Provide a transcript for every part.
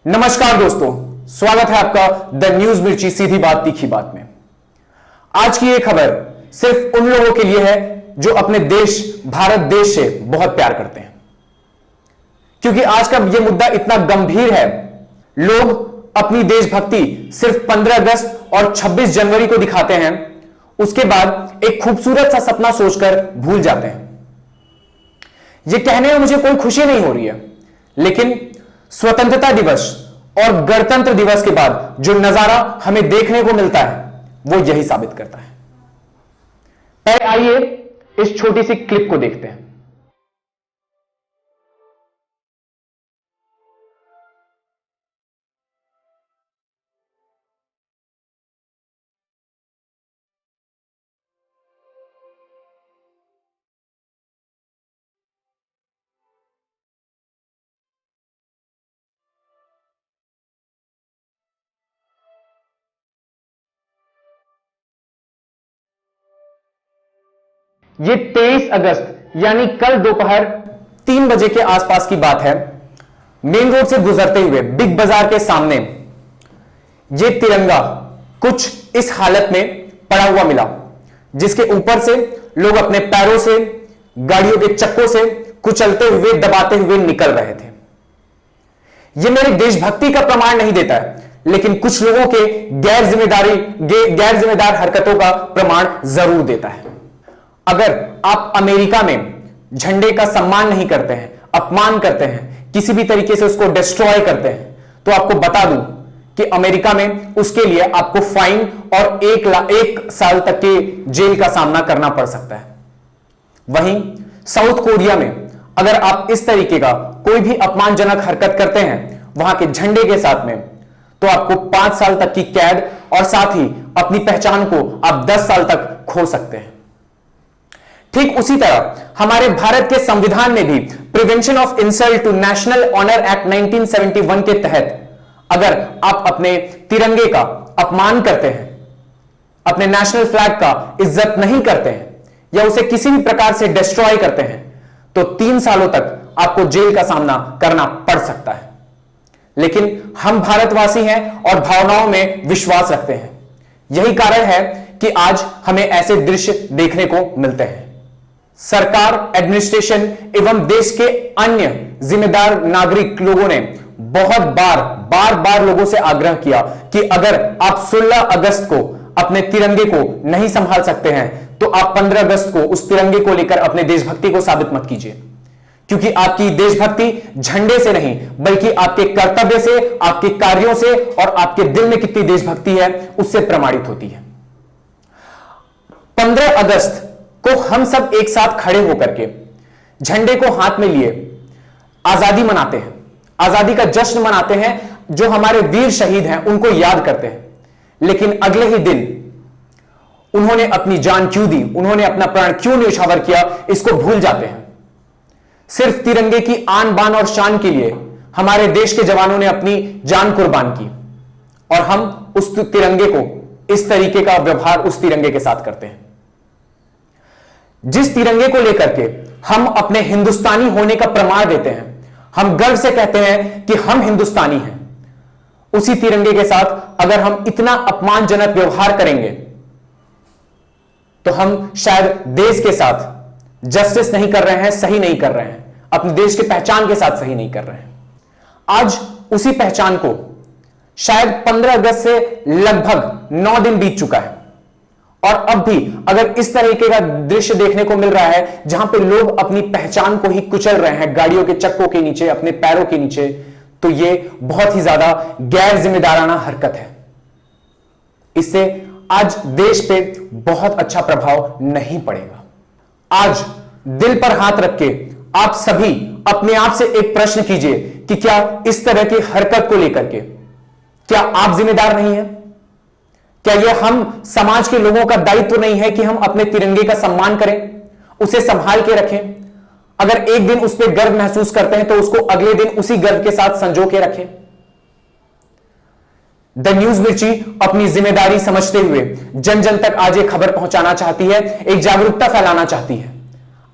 नमस्कार दोस्तों, स्वागत है आपका द न्यूज मिर्ची सीधी बात तीखी बात में। आज की यह खबर सिर्फ उन लोगों के लिए है जो अपने देश भारत देश से बहुत प्यार करते हैं, क्योंकि आज का यह मुद्दा इतना गंभीर है। लोग अपनी देशभक्ति सिर्फ 15 अगस्त और 26 जनवरी को दिखाते हैं, उसके बाद एक खूबसूरत सा सपना सोचकर भूल जाते हैं। यह कहने में मुझे कोई खुशी नहीं हो रही है, लेकिन स्वतंत्रता दिवस और गणतंत्र दिवस के बाद जो नजारा हमें देखने को मिलता है वो यही साबित करता है। पहले आइए इस छोटी सी क्लिप को देखते हैं। ये 23 अगस्त यानी कल दोपहर 3 बजे के आसपास की बात है। मेन रोड से गुजरते हुए बिग बाजार के सामने ये तिरंगा कुछ इस हालत में पड़ा हुआ मिला, जिसके ऊपर से लोग अपने पैरों से, गाड़ियों के चक्कों से कुचलते हुए, दबाते हुए निकल रहे थे। यह मेरी देशभक्ति का प्रमाण नहीं देता है, लेकिन कुछ लोगों के गैर जिम्मेदार हरकतों का प्रमाण जरूर देता है। अगर आप अमेरिका में झंडे का सम्मान नहीं करते हैं, अपमान करते हैं, किसी भी तरीके से उसको डिस्ट्रॉय करते हैं, तो आपको बता दूं कि अमेरिका में उसके लिए आपको फाइन और 1 साल तक के जेल का सामना करना पड़ सकता है। वहीं साउथ कोरिया में अगर आप इस तरीके का कोई भी अपमानजनक हरकत करते हैं वहां के झंडे के साथ में, तो आपको 5 साल तक की कैद और साथ ही अपनी पहचान को आप 10 साल तक खो सकते हैं। ठीक उसी तरह हमारे भारत के संविधान में भी prevention of insult to national honour act 1971 के तहत अगर आप अपने तिरंगे का अपमान करते हैं, अपने नेशनल फ्लैग का इज्जत नहीं करते हैं या उसे किसी भी प्रकार से डिस्ट्रॉय करते हैं, तो 3 सालों तक आपको जेल का सामना करना पड़ सकता है। लेकिन हम भारतवासी हैं और भावनाओं में विश्वास रखते हैं। यही कारण है कि आज हमें ऐसे दृश्य देखने को मिलते हैं। सरकार, एडमिनिस्ट्रेशन एवं देश के अन्य जिम्मेदार नागरिक लोगों ने बहुत बार लोगों से आग्रह किया कि अगर आप 16 अगस्त को अपने तिरंगे को नहीं संभाल सकते हैं, तो आप 15 अगस्त को उस तिरंगे को लेकर अपने देशभक्ति को साबित मत कीजिए, क्योंकि आपकी देशभक्ति झंडे से नहीं बल्कि आपके कर्तव्य से, आपके कार्यों से और आपके दिल में कितनी देशभक्ति है उससे प्रमाणित होती है। 15 अगस्त को हम सब एक साथ खड़े होकर के झंडे को हाथ में लिए आजादी मनाते हैं, आजादी का जश्न मनाते हैं। जो हमारे वीर शहीद हैं उनको याद करते हैं, लेकिन अगले ही दिन उन्होंने अपनी जान क्यों दी, उन्होंने अपना प्राण क्यों न्यौछावर किया, इसको भूल जाते हैं। सिर्फ तिरंगे की आन बान और शान के लिए हमारे देश के जवानों ने अपनी जान कुर्बान की, और हम उस तिरंगे को इस तरीके का व्यवहार उस तिरंगे के साथ करते हैं। जिस तिरंगे को लेकर के हम अपने हिंदुस्तानी होने का प्रमाण देते हैं, हम गर्व से कहते हैं कि हम हिंदुस्तानी हैं, उसी तिरंगे के साथ अगर हम इतना अपमानजनक व्यवहार करेंगे तो हम शायद देश के साथ जस्टिस नहीं कर रहे हैं, सही नहीं कर रहे हैं, अपने देश की पहचान के साथ सही नहीं कर रहे हैं। आज उसी पहचान को शायद 15 अगस्त से लगभग 9 दिन बीत चुका है, और अब भी अगर इस तरीके का दृश्य देखने को मिल रहा है जहां पे लोग अपनी पहचान को ही कुचल रहे हैं गाड़ियों के चक्कों के नीचे, अपने पैरों के नीचे, तो यह बहुत ही ज्यादा गैर जिम्मेदाराना हरकत है। इससे आज देश पे बहुत अच्छा प्रभाव नहीं पड़ेगा। आज दिल पर हाथ रख के आप सभी अपने आप से एक प्रश्न कीजिए कि क्या इस तरह की हरकत को लेकर के क्या आप जिम्मेदार नहीं हैं? क्या यह हम समाज के लोगों का दायित्व नहीं है कि हम अपने तिरंगे का सम्मान करें, उसे संभाल के रखें? अगर एक दिन उस पर गर्व महसूस करते हैं तो उसको अगले दिन उसी गर्व के साथ संजो के रखें। द न्यूज मिर्ची अपनी जिम्मेदारी समझते हुए जन जन तक आज ये खबर पहुंचाना चाहती है, एक जागरूकता फैलाना चाहती है।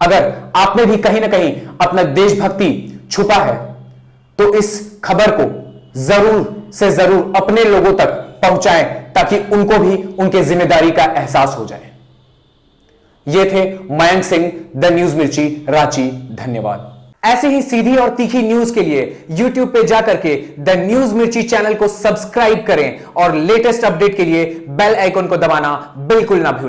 अगर आपने भी कहीं ना कहीं अपना देशभक्ति छुपा है तो इस खबर को जरूर से जरूर अपने लोगों तक पहुंचाएं ताकि उनको भी उनके जिम्मेदारी का एहसास हो जाए। ये थे मयंक सिंह, द न्यूज मिर्ची, रांची। धन्यवाद। ऐसे ही सीधी और तीखी न्यूज के लिए YouTube पे जाकर के द न्यूज मिर्ची चैनल को सब्सक्राइब करें और लेटेस्ट अपडेट के लिए बेल आइकन को दबाना बिल्कुल ना भूलें।